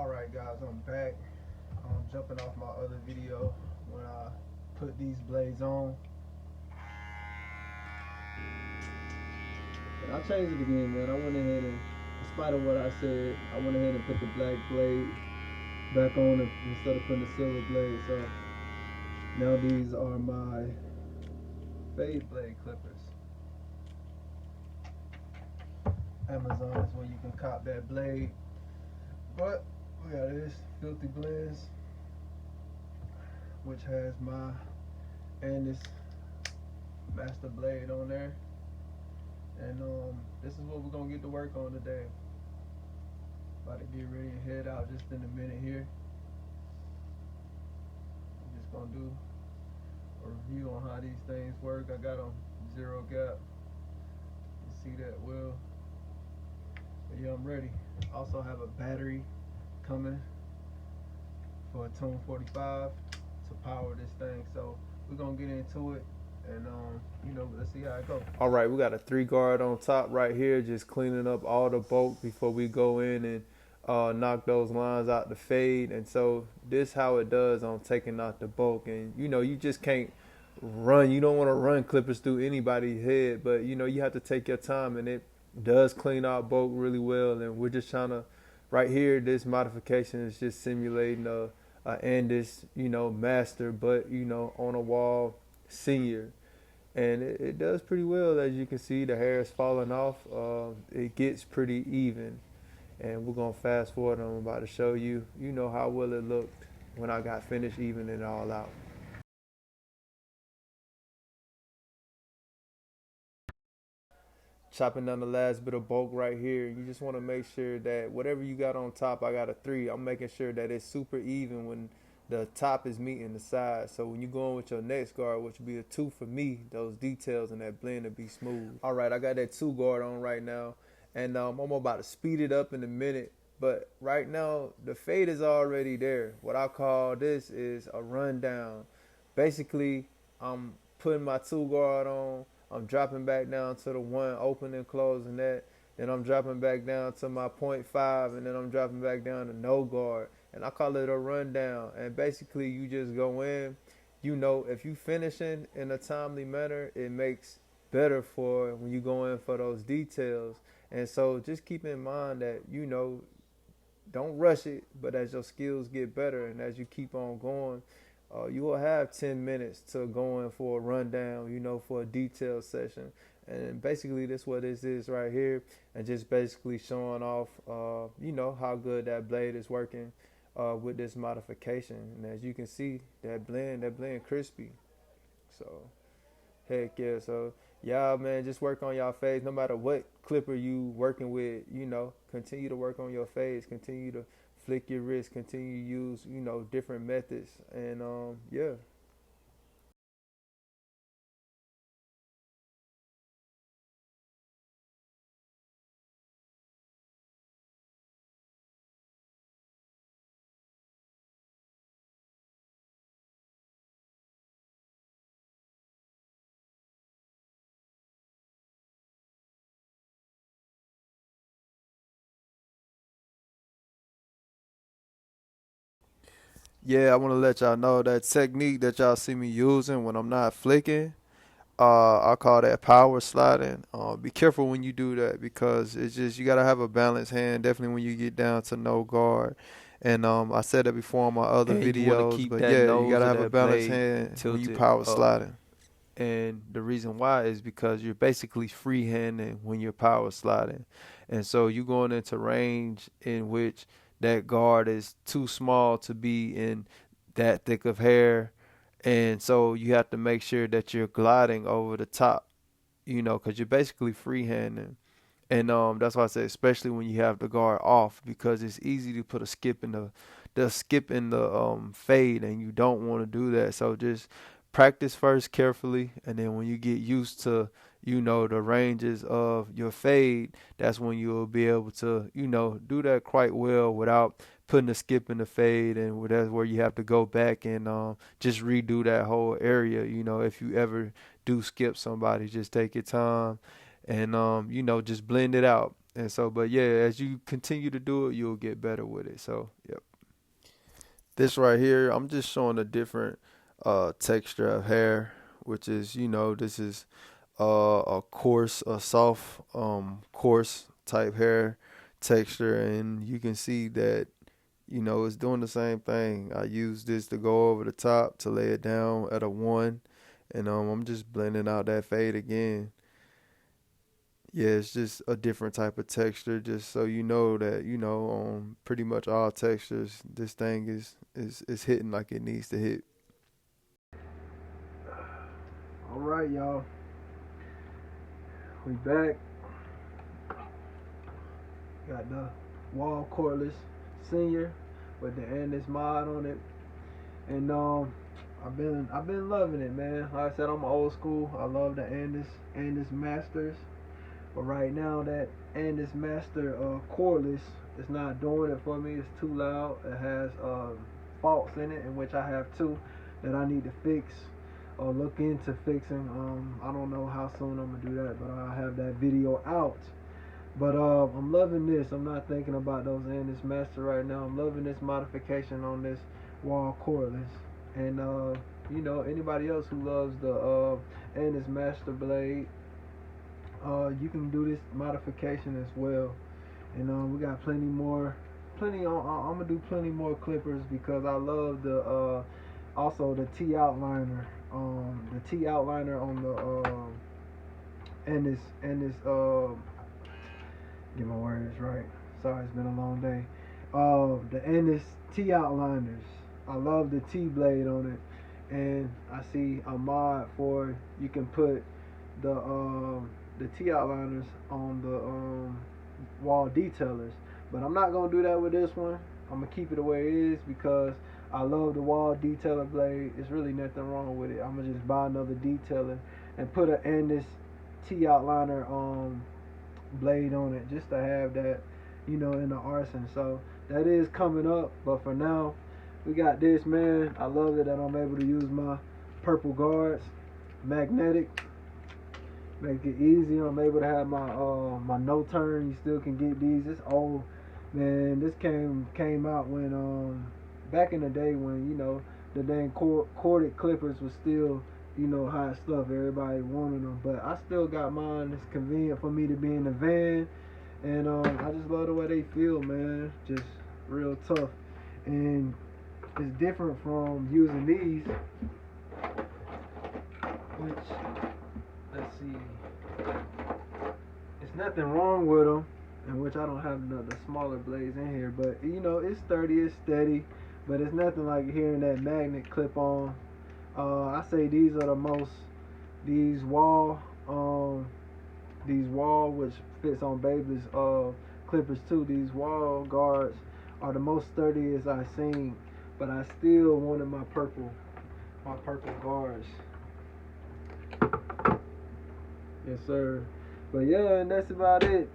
Alright guys, I'm back. I'm jumping off my other video when I put these blades on. And I changed it again, man. I went ahead and, in spite of what I said, I went ahead and put the black blade back on instead of putting the silver blade. So now these are my fade blade clippers. Amazon is where you can cop that blade. But we got this Filthy Blends, which has my Andis master blade on there. And this is what we're gonna get to work on today. About to get ready and head out just in a minute here. I'm just gonna do a review on how these things work. I got them 0 gap. You see that well. But yeah, I'm ready. Also have a battery coming for a Tune 45 to power this thing. So we're gonna get into it and let's see how it goes. All right, we got a 3 guard on top right here, just cleaning up all the bulk before we go in and knock those lines out the fade. And so this how it does on taking out the bulk. And you just can't run. You don't want to run clippers through anybody's head, but you have to take your time, and it does clean out bulk really well. And we're just trying to, right here, this modification is just simulating a Andis, master, but on a Wahl senior. And it does pretty well. As you can see, the hair is falling off. It gets pretty even. And we're gonna fast forward. I'm about to show you how well it looked when I got finished evening it all out. Chopping down the last bit of bulk right here. You just want to make sure that whatever you got on top, I got a 3. I'm making sure that it's super even when the top is meeting the side. So when you go in with your next guard, which would be a 2 for me, those details and that blend will be smooth. All right, I got that 2 guard on right now, and I'm about to speed it up in a minute. But right now, the fade is already there. What I call this is a rundown. Basically, I'm putting my 2 guard on. I'm dropping back down to the 1, opening, closing that. Then I'm dropping back down to my 0.5, and then I'm dropping back down to no guard. And I call it a rundown. And basically, you just go in. If you finishing in a timely manner, it makes better for when you go in for those details. And so just keep in mind that, don't rush it, but as your skills get better and as you keep on going, you will have 10 minutes to go in for a rundown, for a detailed session. And basically, that's what this is right here. And just basically showing off, how good that blade is working with this modification. And as you can see, that blend crispy. So, heck yeah. So, y'all, man, just work on y'all fades. No matter what clipper you working with, continue to work on your fades. Continue to flick your wrist. Continue to use, different methods. And, yeah. Yeah, I want to let y'all know that technique that y'all see me using when I'm not flicking, I call that power sliding. Be careful when you do that because it's just you gotta have a balanced hand. Definitely when you get down to no guard. And I said that before on my other And you want to videos, keep but that yeah, you nose gotta of have a that balanced blade hand when you tilted power up. sliding. And the reason why is because you're basically freehanding when you're power sliding. And so you're going into range in which that guard is too small to be in that thick of hair. And so you have to make sure that you're gliding over the top, because you're basically freehanding. And that's why I say, especially when you have the guard off, because it's easy to put a skip in the fade, and you don't want to do that. So just practice first carefully, and then when you get used to the ranges of your fade, that's when you'll be able to do that quite well without putting a skip in the fade. And that's where you have to go back and just redo that whole area. If you ever do skip somebody, just take your time and just blend it out. And so, but yeah, as you continue to do it, you'll get better with it. So, yep. This right here, I'm just showing a different texture of hair, which is, this is a coarse, a soft, coarse type hair texture, and you can see that, it's doing the same thing. I use this to go over the top to lay it down at a 1, and I'm just blending out that fade again. Yeah, it's just a different type of texture, just so you know that, on pretty much all textures, this thing is hitting like it needs to hit. All right, y'all. We back. Got the Wahl Cordless Senior with the Andis mod on it, and I've been loving it, man. Like I said, I'm old school. I love the Andis Masters, but right now that Andis Master Cordless is not doing it for me. It's too loud. It has faults in it, in which I have two that I need to fix or look into fixing. I don't know how soon I'm gonna do that, but I have that video out. But I'm loving this. I'm not thinking about those Andis Master right now. I'm loving this modification on this Wahl Cordless. And anybody else who loves the Andis Master blade, you can do this modification as well. And we got plenty more. I'm gonna do plenty more clippers because I love the also the T outliner. The T outliner on the Andis get my words right. Sorry, it's been a long day. The Andis T outliners. I love the T blade on it, and I see a mod for you can put the T outliners on the Wahl detailers. But I'm not gonna do that with this one. I'm gonna keep it the way it is because I love the Wahl detailer blade. There's really nothing wrong with it. I'm gonna just buy another detailer and put an Andis T outliner blade on it just to have that, in the arsenal. So that is coming up, but for now we got this, man. I love it that I'm able to use my purple guards, magnetic, make it easy. I'm able to have my no turn. You still can get these. It's old, man. This came out when back in the day when the dang corded clippers was still hot stuff. Everybody wanted them, but I still got mine. It's convenient for me to be in the van, and I just love the way they feel, man. Just real tough, and it's different from using these, which, let's see, it's nothing wrong with them, in which I don't have the smaller blades in here, but it's sturdy, it's steady, but it's nothing like hearing that magnet clip on. I say these are the most, these Wahl, which fits on baby's clippers too. These Wahl guards are the most sturdiest I've seen, but I still wanted my purple guards. Yes, sir. But yeah, and that's about it.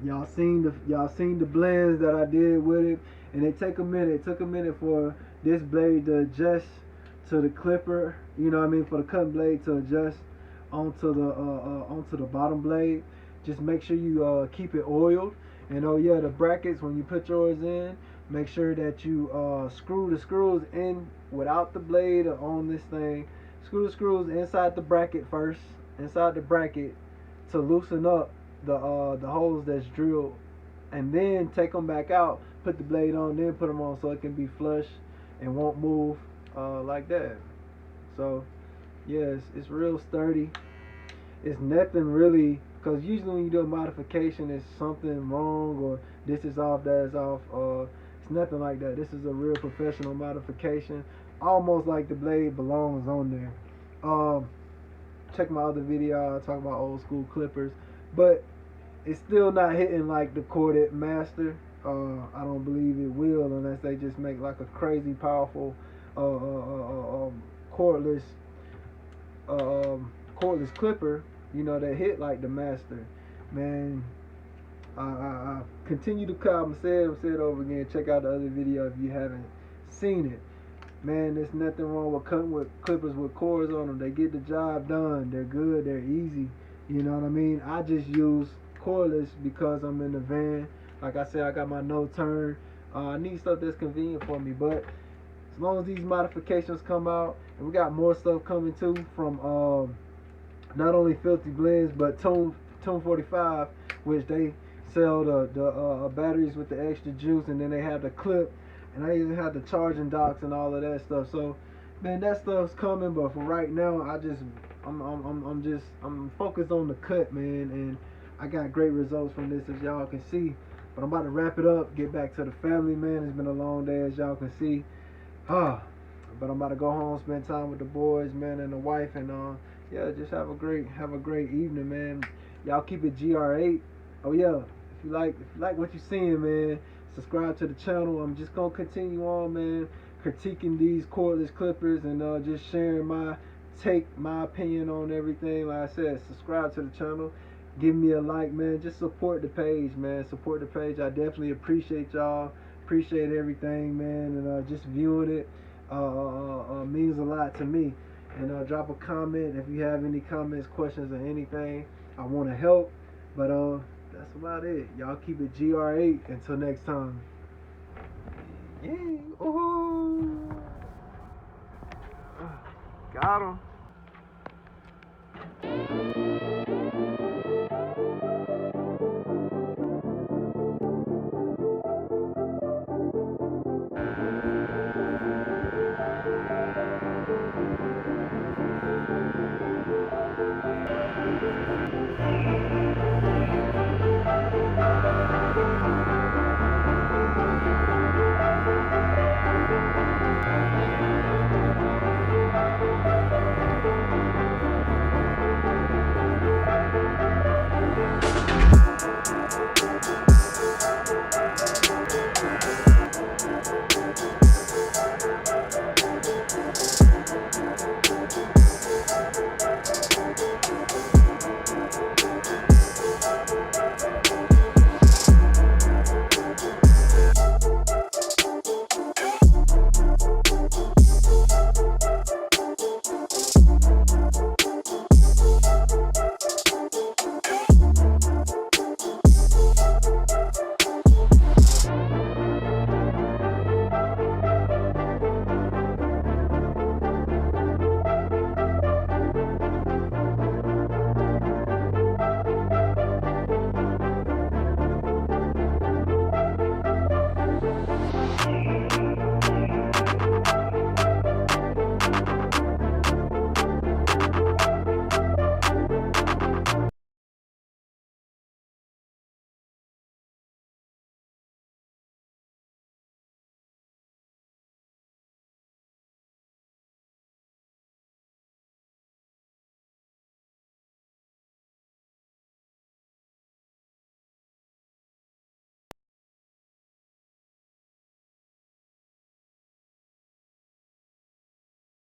Y'all seen the blends that I did with it, and it took a minute for this blade to adjust to the clipper, for the cutting blade to adjust onto the bottom blade. Just make sure you keep it oiled, and oh yeah, the brackets, when you put yours in, make sure that you screw the screws in without the blade on this thing. Screw the screws inside the bracket first, to loosen up the holes that's drilled, and then take them back out, put the blade on, then put them on, so it can be flush and won't move like that. So yes, it's real sturdy. It's nothing really, because usually when you do a modification, it's something wrong or this is off, that is off. It's nothing like that. This is a real professional modification, almost like the blade belongs on there. Check my other video. I talk about old school clippers, but it's still not hitting like the corded master. I don't believe it will unless they just make like a crazy powerful cordless cordless clipper, that hit like the master. Man, I continue to cut. I'm gonna say it over again. Check out the other video if you haven't seen it. Man, there's nothing wrong with cutting with clippers with cords on them. They get the job done. They're good. They're easy. You know what I mean? I just use cordless because I'm in the van. Like I said, I got my no turn. I need stuff that's convenient for me, but as long as these modifications come out, and we got more stuff coming too from not only Filthy Blends but Tune 45, which they sell the batteries with the extra juice, and then they have the clip, and I even have the charging docks and all of that stuff. So, man, that stuff's coming. But for right now, I'm focused on the cut, man, and I got great results from this, as y'all can see. But I'm about to wrap it up, get back to the family, man. It's been a long day, as y'all can see. But I'm about to go home, spend time with the boys, man, and the wife, and yeah, just have a great evening, man. Y'all keep it GR8. Oh yeah, if you like what you're seeing, man, subscribe to the channel. I'm just gonna continue on, man, critiquing these cordless clippers and just sharing my opinion on everything. Like I said, subscribe to the channel. Give me a like, man. Just support the page, man. Support the page. I definitely appreciate y'all. Appreciate everything, man. And just viewing it means a lot to me. And drop a comment if you have any comments, questions, or anything. I want to help. But that's about it. Y'all keep it GR8 until next time. Yeah. Ooh. Got him.